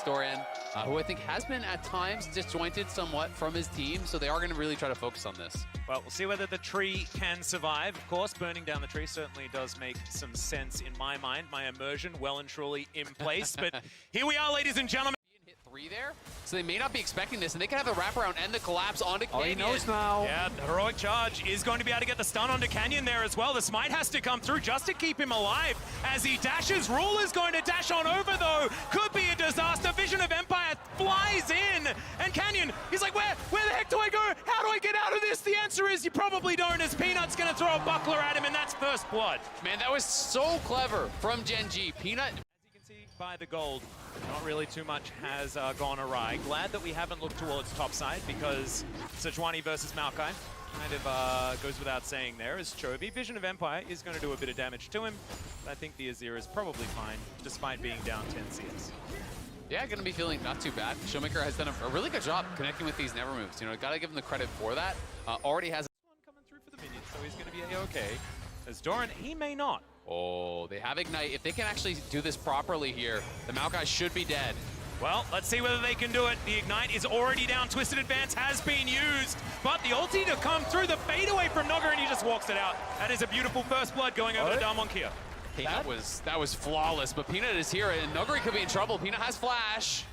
Dorian, who I think has been at times disjointed somewhat from his team, so they are going to really try to focus on this. Well, we'll see whether the tree can survive. Of course, burning down the tree certainly does make some sense in my mind. My immersion well and truly in place. But here we are, ladies and gentlemen. Hit 3 there, so they may not be expecting this, and they can have the wraparound and the collapse onto Canyon. Oh, he knows now. Yeah, the heroic charge is going to be able to get the stun onto Canyon there as well. The smite has to come through just to keep him alive as he dashes. Rule is going to dash on over, though. Could be a disaster. Vision of Empire flies in, and Canyon, he's like, where the heck do I go? How do I get out of this? The answer is you probably don't, as Peanut's going to throw a buckler at him, and that's first blood. Man, that was so clever from Gen.G. Peanut. By the gold, not really too much has gone awry. Glad that we haven't looked towards topside because Sejuani versus Maokai kind of goes without saying there, as Chovy. Vision of Empire is going to do a bit of damage to him, but I think the Azir is probably fine, despite being down 10 CS. Yeah, going to be feeling not too bad. Showmaker has done a really good job connecting with these never moves. You know, got to give him the credit for that. Already has one coming through for the minions, so he's going to be A-okay. As Doran, he may not. Oh, they have Ignite. If they can actually do this properly here, the Maokai should be dead. Well, let's see whether they can do it. The Ignite is already down. Twisted Advance has been used. But the ulti to come through, the fade away from Nogger, and he just walks it out. That is a beautiful first blood going over to Damwon Kia. That was flawless, but Peanut is here, and Noguri could be in trouble. Peanut has flash.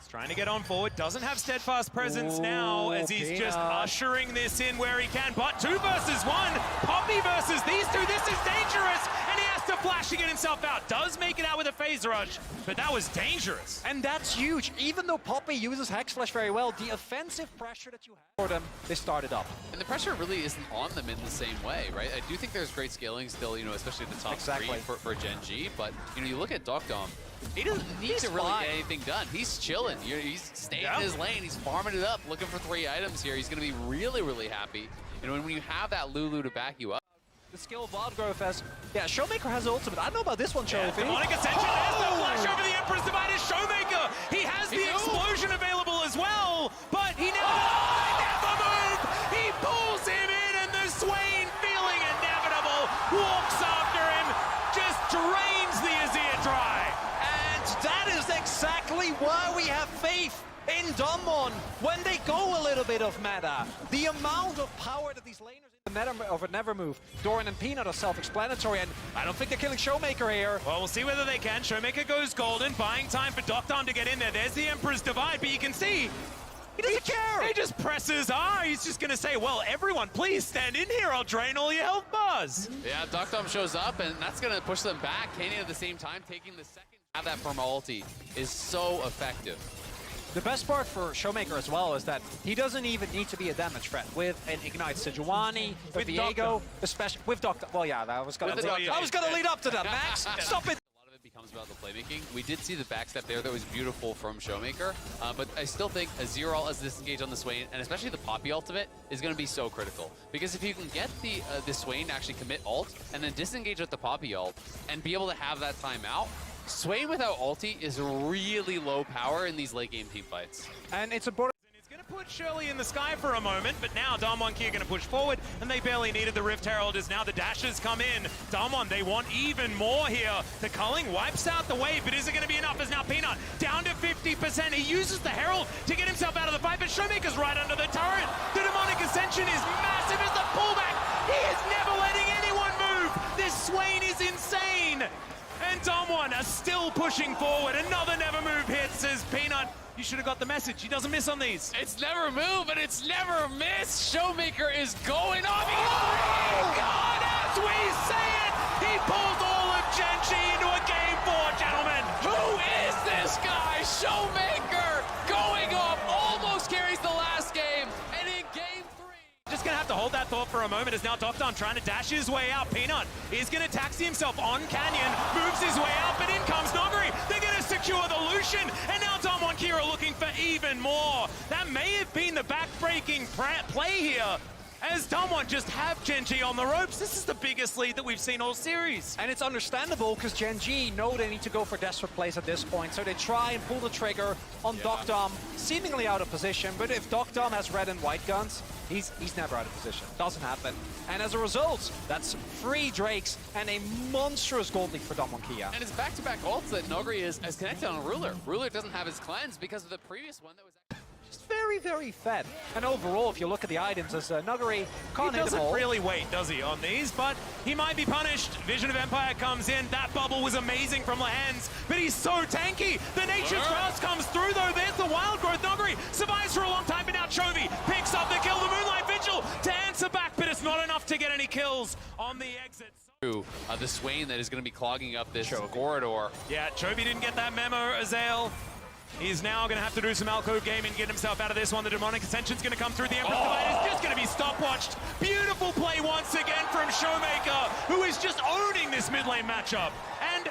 Trying to get on forward, doesn't have steadfast presence now as he's just ushering this in where he can. But 2 versus 1, Poppy versus these two, this is dangerous, and he has to flash to get himself out. Does make it out with a phase rush, but that was dangerous. And that's huge. Even though Poppy uses Hex Flash very well, the offensive pressure that you have for them, they started up. And the pressure really isn't on them in the same way, right? I do think there's great scaling still, you know, especially at the top 3 for Gen.G, but, you know, you look at Dokdom, he doesn't need to really get anything done. He's chilling. He's staying in his lane. He's farming it up, looking for 3 items here. He's going to be really, really happy. You know, and when you have that Lulu to back you up. The skill of Wild Growth as, yeah, Showmaker has ultimate. I don't know about this one, Chovy. Demonic Ascension has the flash over the Emperor's Divide as Showmaker. He has the explosion available as well, but he never moved. He pulls him in, and the Swain, feeling inevitable, walks after him, just drains the Azir dry. That is exactly why we have faith in Damwon when they go a little bit of meta. The amount of power that these laners in the meta of a never move, Doran and Peanut are self-explanatory, and I don't think they're killing Showmaker here. Well, we'll see whether they can. Showmaker goes golden, buying time for Dokdom to get in there. There's the Emperor's Divide, but you can see he doesn't care. He just presses R. He's just going to say, well, everyone, please stand in here. I'll drain all your health bars. Yeah, Dokdom shows up, and that's going to push them back. Canyon at the same time taking the second. Have that from ulti is so effective. The best part for Showmaker as well is that he doesn't even need to be a damage threat with an Ignite Sejuani, with Viego, especially with Dokdom. Well, yeah, I was going to lead up to that. Max, stop it. A lot of it becomes about the playmaking. We did see the backstep there that was beautiful from Showmaker, but I still think a Azir ult as disengage on the Swain, and especially the Poppy ult of it, is going to be so critical. Because if you can get the Swain to actually commit ult, and then disengage with the Poppy ult, and be able to have that timeout, Swain without ulti is really low power in these late game team fights. And it's important. It's going to put Shirley in the sky for a moment, but now Damwon Kia going to push forward, and they barely needed the Rift Herald as now the dashes come in. Damwon, they want even more here. The culling wipes out the wave, but is it going to be enough as now Peanut down to 50%. He uses the Herald to get himself out of the fight, but Showmaker's right under the turret. The Demonic Ascension is massive as the pullback. He is never letting anyone move. This Swain is insane. And Damwon are still pushing forward. Another never move hit, says Peanut. You should have got the message. He doesn't miss on these. It's never move, but it's never miss. Showmaker is going off. Oh God, as we say it, he pulls all of Gen.G into a game 4, gentlemen. Who is this guy? Showmaker going off, almost carries the last game, and in game 3. Just gonna have to hold that thought for a moment as now Dokdom trying to dash his way out. Peanut is gonna taxi himself on Canyon, moves his way out, but in comes Noguri. They're gonna secure the Lucian, and now Damwon Kia are looking for even more. That may have been the back-breaking play here. as Damwon just have Gen.G on the ropes. This is the biggest lead that we've seen all series. And it's understandable because Gen.G know they need to go for desperate plays at this point, so they try and pull the trigger on Dom, seemingly out of position. But if Dom has red and white guns, he's never out of position. Doesn't happen. And as a result, that's 3 Drakes and a monstrous gold lead for Damwon Kia. And it's back-to-back ults that Nogri is connected on Ruler. Ruler doesn't have his cleanse because of the previous one that was... Just very, very fed. And overall, if you look at the items, as Nuggery can't He hit them all. doesn't really wait, does he, on these? But he might be punished. Vision of Empire comes in. That bubble was amazing from Lahens, but he's so tanky. The Nature's Grasp comes through, though. There's the Wild Growth. Nuggery survives for a long time, but now Chovy picks up the kill. The Moonlight Vigil to answer back, but it's not enough to get any kills on the exit. The Swain that is going to be clogging up this corridor. Yeah, Chovy didn't get that memo, Azael. He's now going to have to do some alcove gaming, get himself out of this one. The Demonic Ascension's going to come through. The Emperor's Command is just going to be stopwatched. Beautiful play once again from Showmaker, who is just owning this mid lane matchup. And,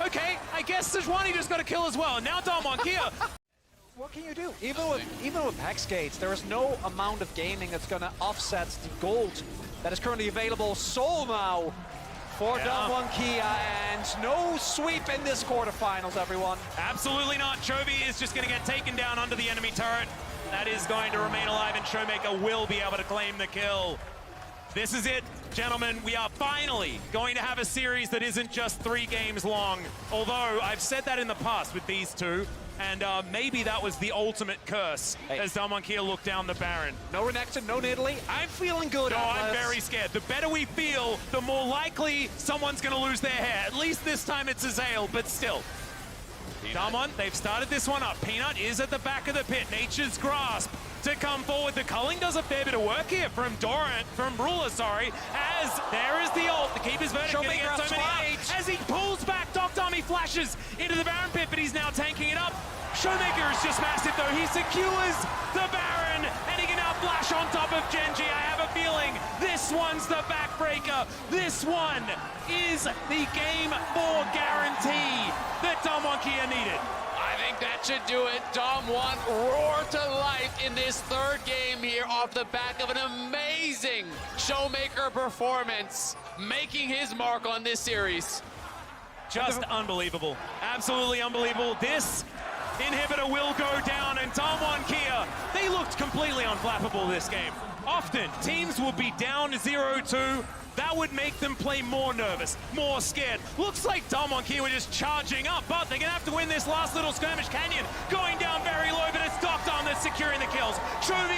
okay, I guess Sejuani just got a kill as well. Now Damwon Kia. What can you do? Even with Hex Gates, there is no amount of gaming that's going to offset the gold that is currently available. So now for Damwon Kia, and no sweep in this quarterfinals, everyone. Absolutely not. Chovy is just going to get taken down under the enemy turret. That is going to remain alive, and Showmaker will be able to claim the kill. This is it, gentlemen. We are finally going to have a series that isn't just 3 games long. Although, I've said that in the past with these two, and maybe that was the ultimate curse as Damwon Kia looked down the Baron. No Renekton, no Nidalee. I'm feeling good. No, I'm very scared. The better we feel, the more likely someone's going to lose their hair. At least this time it's Azael, but still. Damwon, they've started this one up. Peanut is at the back of the pit. Nature's Grasp to come forward. The culling does a fair bit of work here from Ruler, as there is the ult. The Keeper's Verdict going to get so many up. As he pulls back, Dom, he flashes into the Baron pit, but he's now tanking it up. Showmaker is just massive, though. He secures the Baron, and he can now flash on top of Gen.G. I have a feeling this one's the backbreaker. This one is the Game 4 guarantee that Damwon Kia needed. I think that should do it. Damwon roar to life in this 3rd game here off the back of an amazing Showmaker performance, making his mark on this series. Just unbelievable. Absolutely unbelievable. This inhibitor will go down, and Damwon Kia, they looked completely unflappable this game. Often, teams will be down 0-2. That would make them play more nervous, more scared. Looks like Damwon Kia were just charging up, but they're going to have to win this last little skirmish. Canyon going down very low, but it's Dom that's securing the kills. Chovy